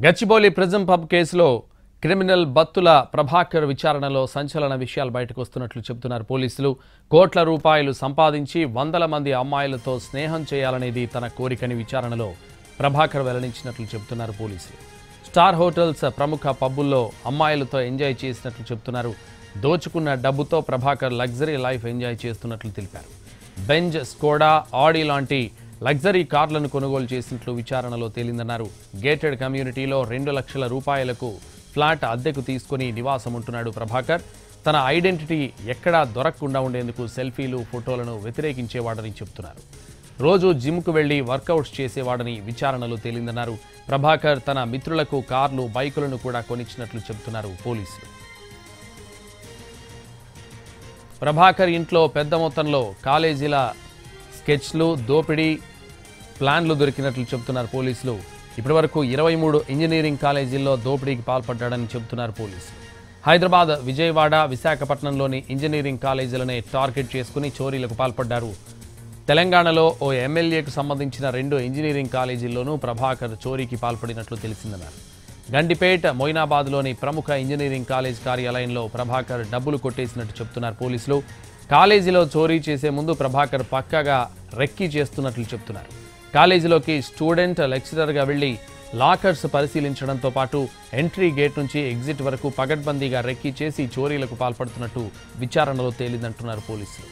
Gachibowli prism pub కేసులో criminal Battula Prabhakar విచారణలో సంచలన విషయాలు బయటకు వస్తున్నట్లు చెబుతున్నారు పోలీసులు. కోట్ల రూపాయలు సంపాదించి వందల మంది అమ్మాయిలతో స్నేహం చేయాలనేది తన కోరికని విచారణలో ప్రభాకర్ వెల్లడించినట్లు చెబుతున్నారు పోలీసులు. స్టార్ హోటల్స్, ప్రముఖ పబ్బుల్లో అమ్మాయిలతో ఎంజాయ్ చేసినట్లు చెబుతున్నారు. దోచుకున్న డబ్బుతో ప్రభాకర్ లగ్జరీ లైఫ్ ఎంజాయ్ చేస్తున్నట్లు తెలిపారు. బెంజ్, స్కోడా, ఆడి లాంటి లగ్జరీ కార్లను కొనుగోలు చేసినట్లు విచారణలో తేలిందన్నారు. గేటెడ్ కమ్యూనిటీలో 2 లక్షల రూపాయలకు ఫ్లాట్ అద్దెకు తీసుకుని నివాసం ఉంటున్నాడు ప్రభాకర్. తన ఐడెంటిటీ ఎక్కడా దొరకకుండా ఉండేందుకు సెల్ఫీలు, ఫోటోలను వ్యతిరేకించేవాడని చెబుతున్నారు. రోజు జిమ్కు వెళ్లి వర్కౌట్స్ చేసేవాడని విచారణలో తేలిందన్నారు. ప్రభాకర్ తన మిత్రులకు కార్లు, బైకులను కూడా కొనిచ్చినట్లు చెబుతున్నారు పోలీసులు. ప్రభాకర్ ఇంట్లో పెద్ద మొత్తంలో కాలేజీల స్కెచ్లు, దోపిడీ ప్లాన్లు దొరికినట్లు చెబుతున్నారు పోలీసులు. ఇప్పటివరకు 23 ఇంజనీరింగ్ కాలేజీల్లో దోపిడీకి పాల్పడ్డాడని చెబుతున్నారు పోలీసులు. హైదరాబాద్, విజయవాడ, విశాఖపట్నంలోని ఇంజనీరింగ్ కాలేజీలనే టార్గెట్ చేసుకుని చోరీలకు పాల్పడ్డారు. తెలంగాణలో ఓ ఎమ్మెల్యేకు సంబంధించిన 2 ఇంజనీరింగ్ కాలేజీల్లోనూ ప్రభాకర్ చోరీకి పాల్పడినట్లు తెలిసిందన్నారు. గండిపేట్, మొయినాబాద్లోని ప్రముఖ ఇంజనీరింగ్ కాలేజ్ కార్యాలయంలో ప్రభాకర్ డబ్బులు కొట్టేసినట్టు చెబుతున్నారు పోలీసులు. కాలేజీలో చోరీ చేసే ముందు ప్రభాకర్ పక్కాగా రెక్కీ చేస్తున్నట్లు చెబుతున్నారు. కాలేజీలోకి స్టూడెంట్, లెక్చరర్గా వెళ్లి లాకర్స్ పరిశీలించడంతో పాటు ఎంట్రీ గేట్ నుంచి ఎగ్జిట్ వరకు పగడ్బందీగా రెక్కీ చేసి చోరీలకు పాల్పడుతున్నట్టు విచారణలో తేలిందంటున్నారు పోలీసులు.